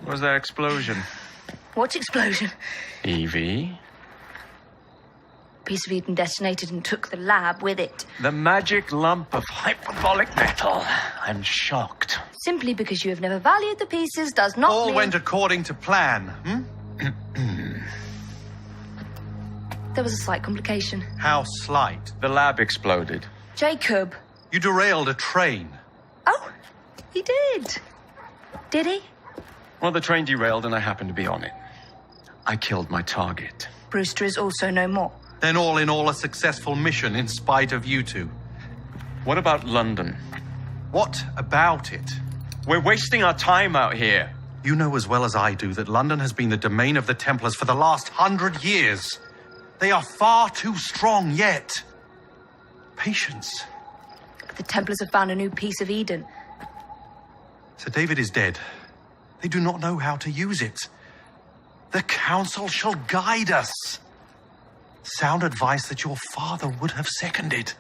What was that explosion? What explosion? Evie? Piece of Eden detonated and took the lab with it. The magic lump of hyperbolic metal. I'm shocked. Simply because you have never valued the pieces does not All mean... went according to plan, There was a slight complication. How slight? The lab exploded. Jacob. You derailed a train. Oh, he did. Did he? Well, the train derailed and I happened to be on it. I killed my target. Brewster is also no more. Then all in all, a successful mission in spite of you two. What about London? What about it? We're wasting our time out here. You know as well as I do that London has been the domain of the Templars for the last 100 years. They are far too strong yet. Patience. The Templars have found a new piece of Eden. Sir David is dead. They do not know how to use it. The Council shall guide us. Sound advice that your father would have seconded.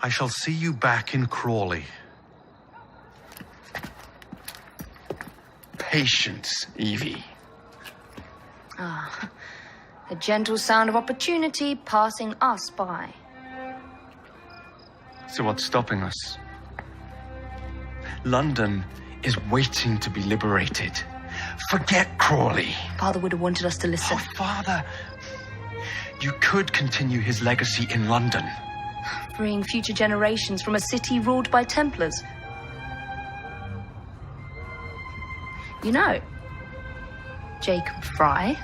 I shall see you back in Crawley. Patience, Evie. Ah, the gentle sound of opportunity passing us by. So what's stopping us? London is waiting to be liberated. Forget Crawley. Father would have wanted us to listen. Oh, Father. You could continue his legacy in London. Freeing future generations from a city ruled by Templars. You know, Jacob Fry,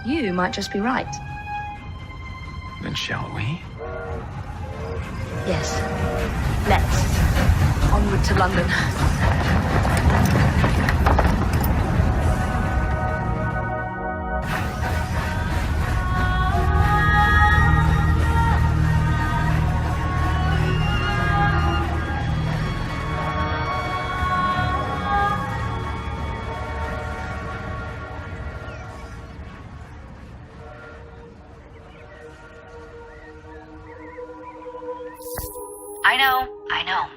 you might just be right. Then shall we? Yes. Let's. Onward to London. I know.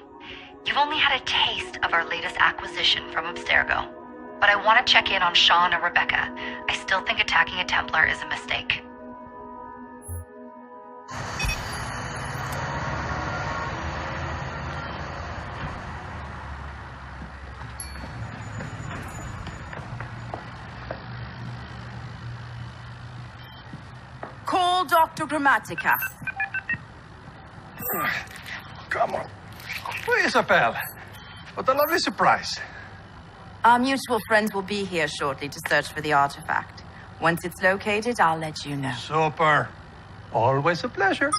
You've only had a taste of our latest acquisition from Abstergo. But I want to check in on Sean and Rebecca. I still think attacking a Templar is a mistake. Call Dr. Grammatica. Come on. Oh, Isabel. What a lovely surprise. Our mutual friends will be here shortly to search for the artifact. Once it's located, I'll let you know. Super. Always a pleasure.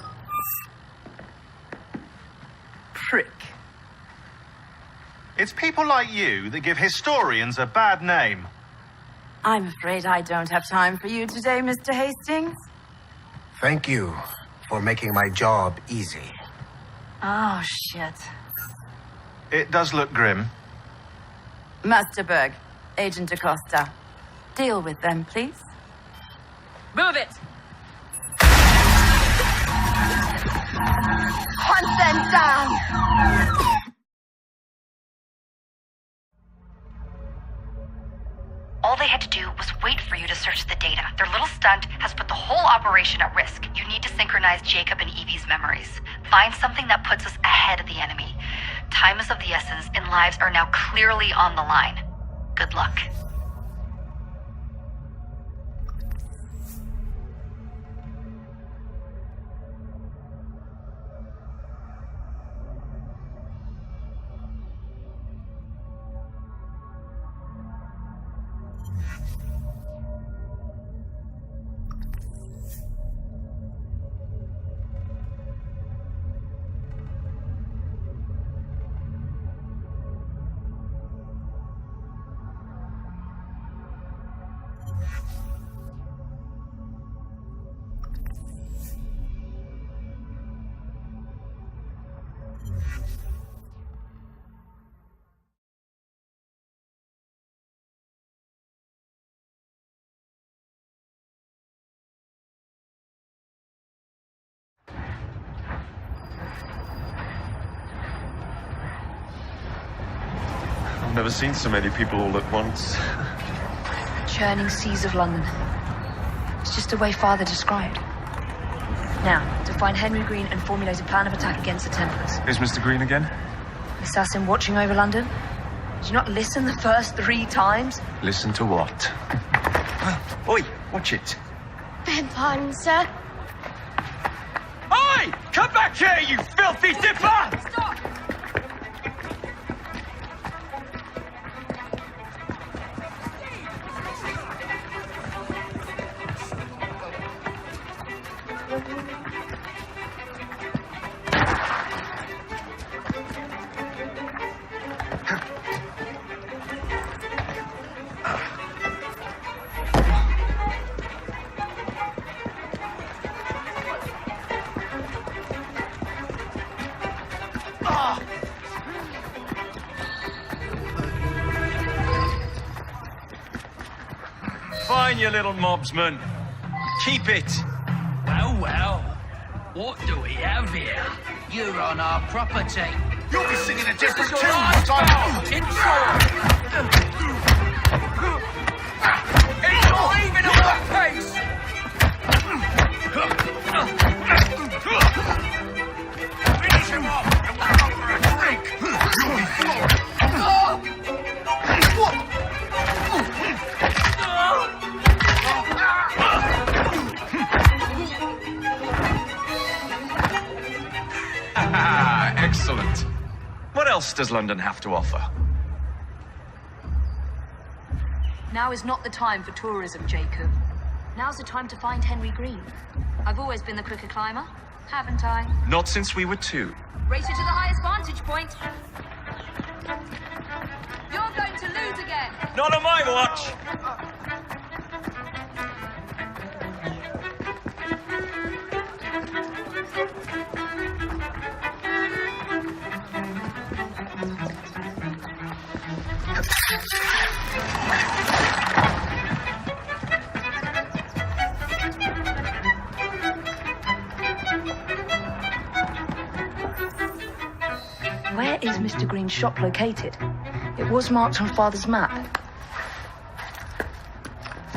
Prick. It's people like you that give historians a bad name. I'm afraid I don't have time for you today, Mr. Hastings. Thank you for making my job easy. Oh, shit. It does look grim. Master Berg, Agent Acosta. Deal with them, please. Move it! Hunt them down! All they had to do was wait for you to search the data. Their little stunt has put the whole operation at risk. You need to synchronize Jacob and Evie's memories. Find something that puts us ahead of the enemy. Time is of the essence, and lives are now clearly on the line. Good luck. never seen so many people all at once. Churning seas of London. It's just the way Father described. Now, to find Henry Green and formulate a plan of attack against the Templars. Is Mr. Green again? Assassin watching over London? Did you not listen the first 3 times? Listen to what? Oi, watch it. Beg pardon, sir. Oi! Come back here, you filthy dipper! Stop! Fine, you little mobsman. Keep it. Well, well. What do we have here? You're on our property. You'll be singing a different This is tune your once I'm last It's not even on that pace! Finish him off and we'll go for a drink. You'll be floored. Excellent. What else does London have to offer? Now is not the time for tourism, Jacob. Now's the time to find Henry Green. I've always been the quicker climber, haven't I? Not since we were 2. Race you to the highest vantage point. You're going to lose again. Not on my watch. Where is Mr. Green's shop located? It was marked on Father's map.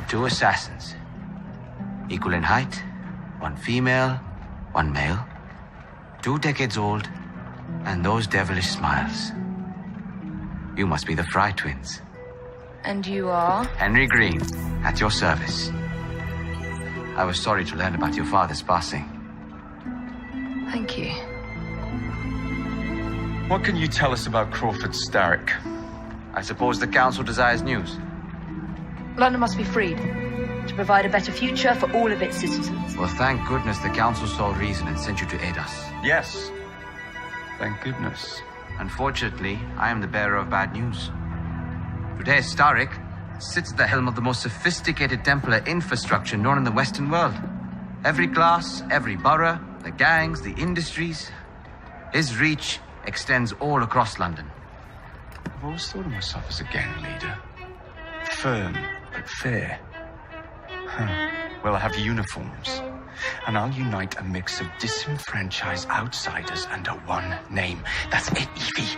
2 assassins. Equal in height, 1 female, 1 male. 2 decades old, and those devilish smiles. You must be the Fry twins. And you are? Henry Green, at your service. I was sorry to learn about your father's passing. Thank you. What can you tell us about Crawford Starrick? I suppose the council desires news. London must be freed to provide a better future for all of its citizens. Well, thank goodness the council saw reason and sent you to aid us. Yes. Thank goodness. Unfortunately, I am the bearer of bad news. Today, Starrick sits at the helm of the most sophisticated Templar infrastructure known in the Western world. Every class, every borough, the gangs, the industries. His reach extends all across London. I've always thought of myself as a gang leader. Firm, but fair. Well, I have uniforms. And I'll unite a mix of disenfranchised outsiders under one name. That's it, Evie.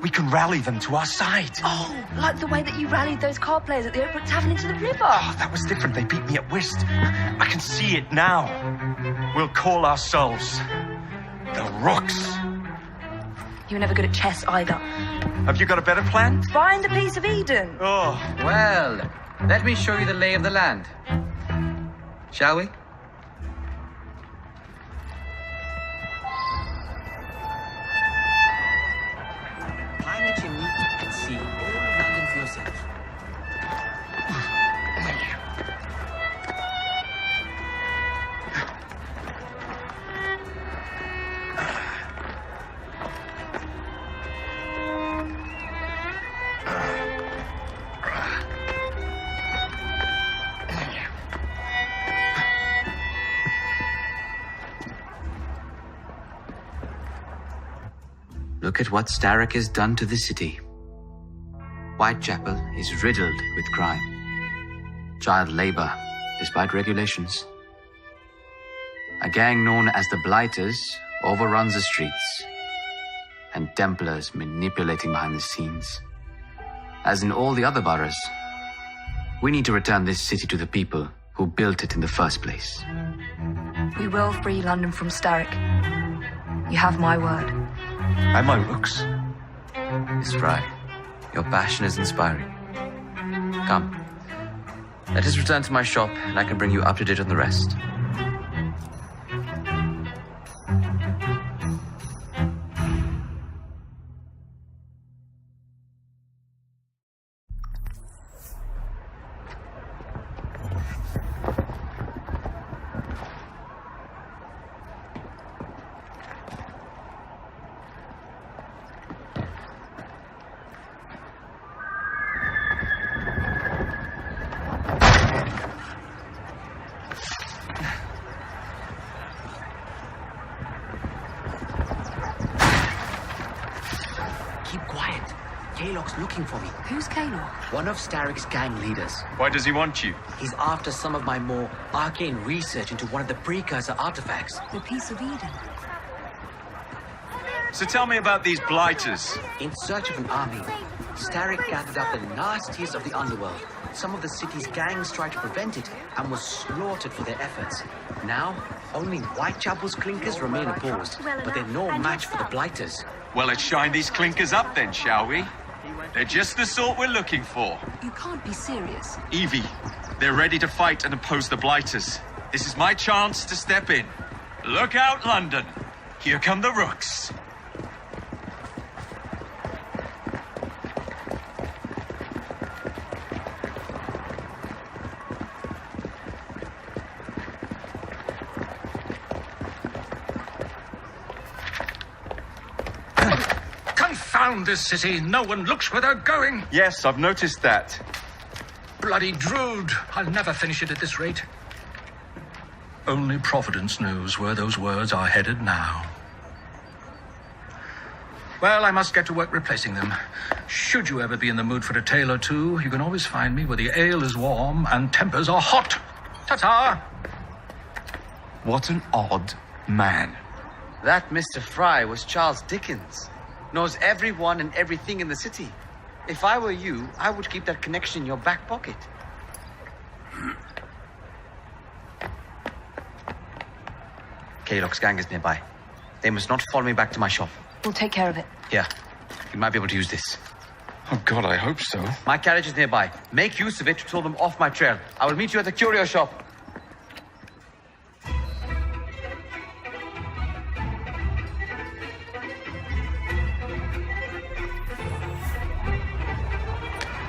We can rally them to our side. Oh, like the way that you rallied those card players at the Oakbrook Tavern into the river. Oh, that was different. They beat me at whist. I can see it now. We'll call ourselves the Rooks. You were never good at chess either. Have you got a better plan? Find the piece of Eden. Oh. Well, let me show you the lay of the land. Shall we? Climb a chimney and see all of London for yourself. Look at what Starrick has done to the city. Whitechapel is riddled with crime. Child labor, despite regulations. A gang known as the Blighters overruns the streets. And Templars manipulating behind the scenes. as in all the other boroughs. We need to return this city to the people who built it in the first place. We will free London from Starrick. You have my word. And my looks. Miss Fry, your passion is inspiring. Come, let us return to my shop and I can bring you up to date on the rest. Keep quiet. Kaylock's looking for me. Who's Kaylock? One of Starrick's gang leaders. Why does he want you? He's after some of my more arcane research into one of the precursor artifacts. The Piece of Eden. So tell me about these blighters. In search of an army, Starrick gathered up the nastiest of the underworld. Some of the city's gangs tried to prevent it and was slaughtered for their efforts. Now, only Whitechapel's clinkers remain opposed, but they're no match for the blighters. Well, let's shine these clinkers up then, shall we? They're just the sort we're looking for. You can't be serious. Evie, they're ready to fight and oppose the blighters. This is my chance to step in. Look out, London. Here come the rooks. Confound this city. No one looks where they're going. Yes, I've noticed that. Bloody Drood. I'll never finish it at this rate. Only Providence knows where those words are headed now. Well, I must get to work replacing them. Should you ever be in the mood for a tale or two, you can always find me where the ale is warm and tempers are hot. Ta-ta! What an odd man. That Mr. Fry was Charles Dickens. Knows everyone and everything in the city. If I were you, I would keep that connection in your back pocket. Kaylock's gang is nearby. They must not follow me back to my shop. We'll take care of it. Here, you might be able to use this. Oh, God, I hope so. My carriage is nearby. Make use of it to throw them off my trail. I will meet you at the curio shop.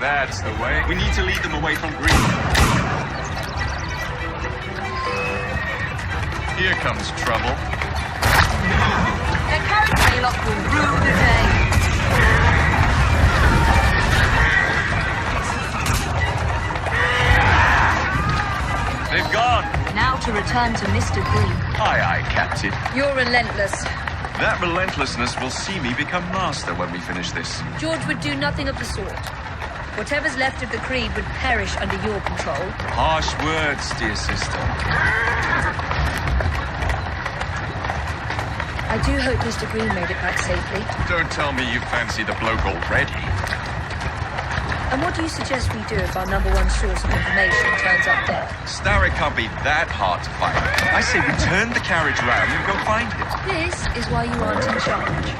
That's the way. We need to lead them away from green. Here comes trouble. Their current Kaylock will rule the day. They've gone. Now to return to Mr. Green. Aye, aye, Captain. You're relentless. That relentlessness will see me become master when we finish this. George would do nothing of the sort. Whatever's left of the Creed would perish under your control. Harsh words, dear sister. I do hope Mr. Green made it back safely. Don't tell me you fancy the bloke already. And what do you suggest we do if our number one source of information turns up dead? Starrick can't be that hard to find. I say we turn the carriage round and go find him. This is why you aren't in charge.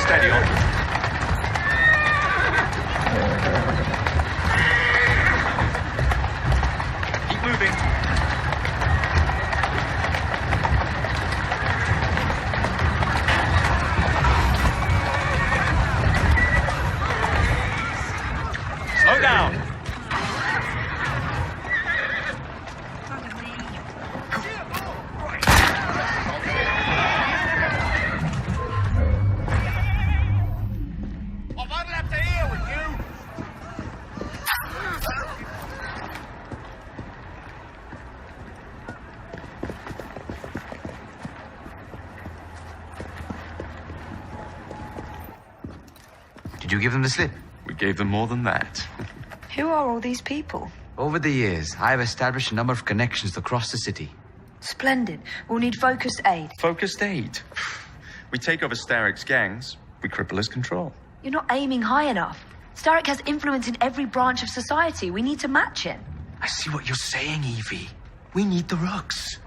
Steady on. Keep moving. Slow down. Did you give them the slip? We gave them more than that. Who are all these people? Over the years, I have established a number of connections across the city. Splendid. We'll need focused aid. Focused aid. We take over Starrick's gangs, we cripple his control. You're not aiming high enough. Starrick has influence in every branch of society. We need to match him. I see what you're saying, Evie. We need the Rooks.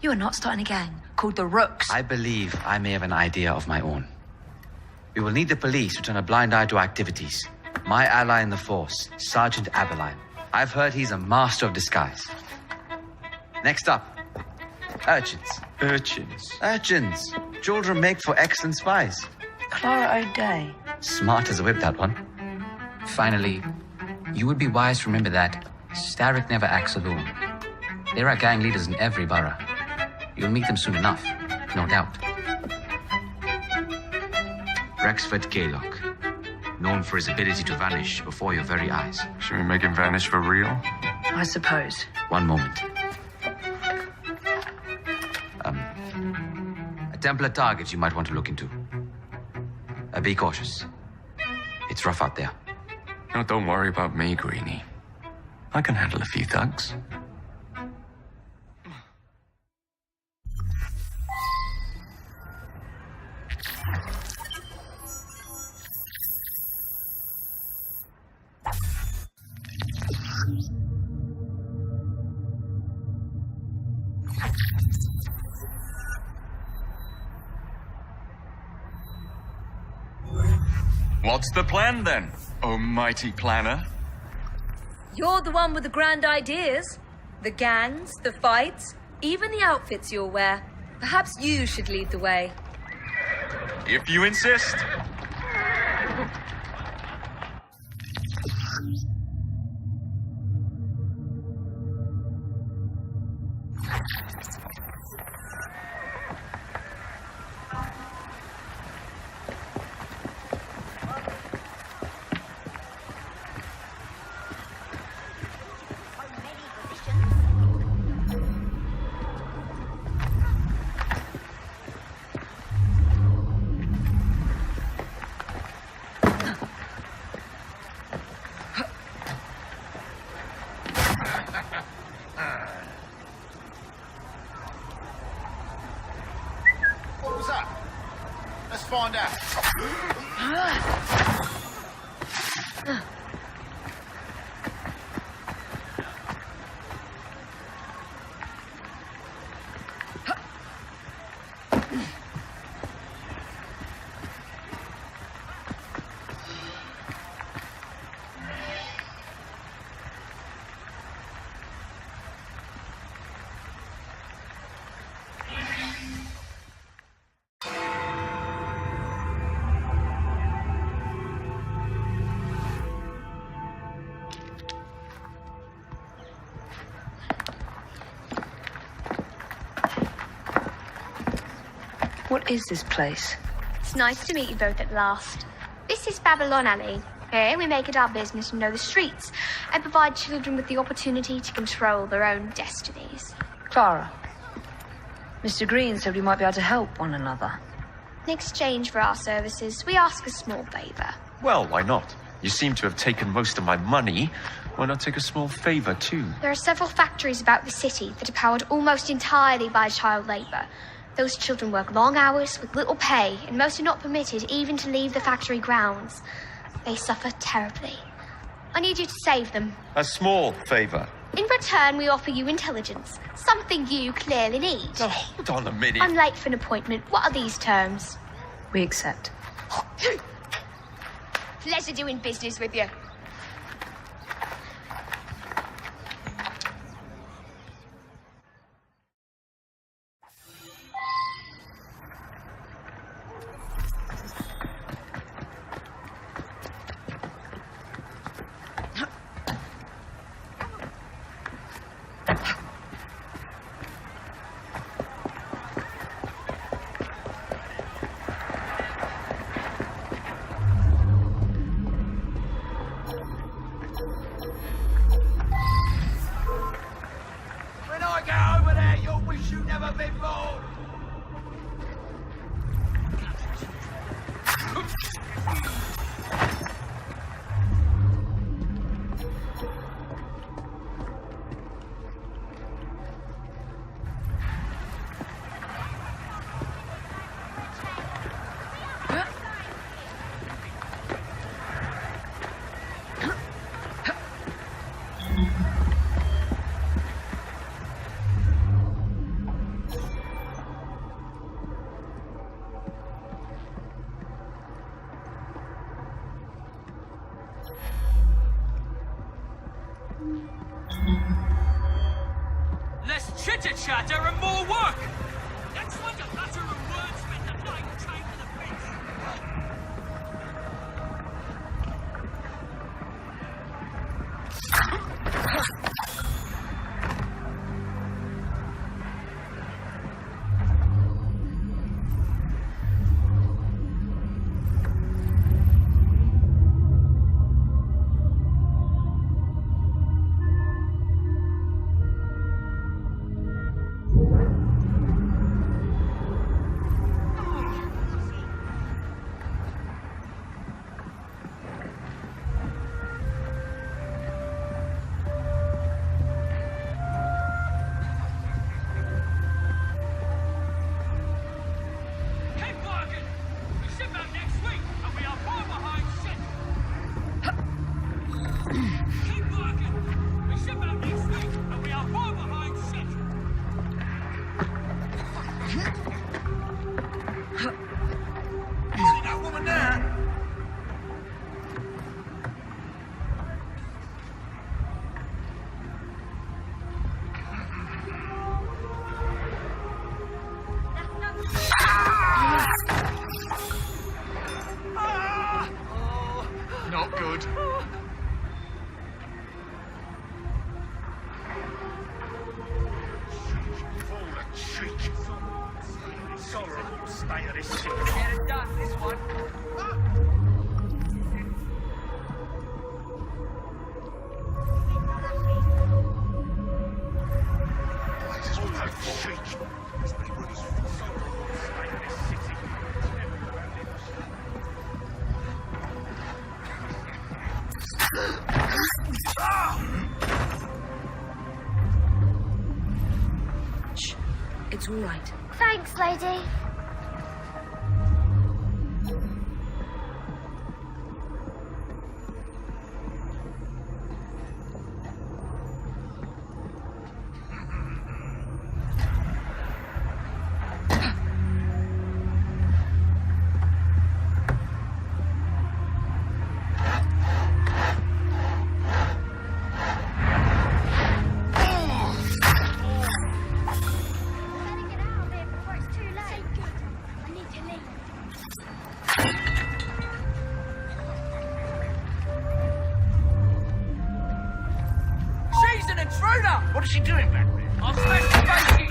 You are not starting a gang called the Rooks. I believe I may have an idea of my own. We will need the police to turn a blind eye to activities. My ally in the force, Sergeant Aberline. I've heard he's a master of disguise. Next up, urchins. Urchins? Urchins. Children make for excellent spies. Clara O'Day. Smart as a whip, that one. Finally, you would be wise to remember that Starrick never acts alone. There are gang leaders in every borough. You'll meet them soon enough, no doubt. Rexford Gaylock, known for his ability to vanish before your very eyes. Should we make him vanish for real? I suppose. One moment. A Templar target you might want to look into. Be cautious. It's rough out there. No, don't worry about me, Greenie. I can handle a few thugs. What's the plan, then, oh mighty planner? You're the one with the grand ideas. The gangs, the fights, even the outfits you'll wear. Perhaps you should lead the way. If you insist. Find out. What is this place? It's nice to meet you both at last. This is Babylon Alley. Here we make it our business to know the streets and provide children with the opportunity to control their own destinies. Clara. Mr. Green said we might be able to help one another. In exchange for our services, we ask a small favor. Well, why not? You seem to have taken most of my money. Why not take a small favor, too? There are several factories about the city that are powered almost entirely by child labor. Those children work long hours with little pay, and most are not permitted even to leave the factory grounds. They suffer terribly. I need you to save them. A small favor. In return, we offer you intelligence, something you clearly need. Oh, hold on a minute. I'm late for an appointment. What are these terms? We accept. Pleasure doing business with you. chitter-chatter and more work! That's what a matter of words when the night came to the bench. Not good. Tolerable state of this shit. Get it done, this one. Shh. It's all right. Thanks, lady. What is she doing back there? I'll smash the face.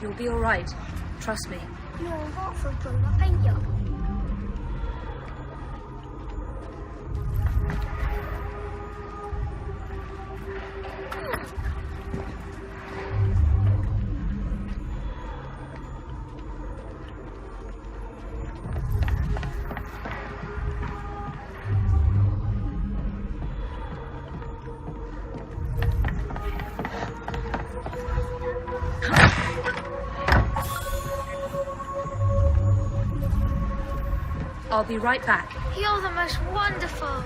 You'll be all right. Trust me. You're a awful grown-up, ain't you? I'll be right back. You're the most wonderful.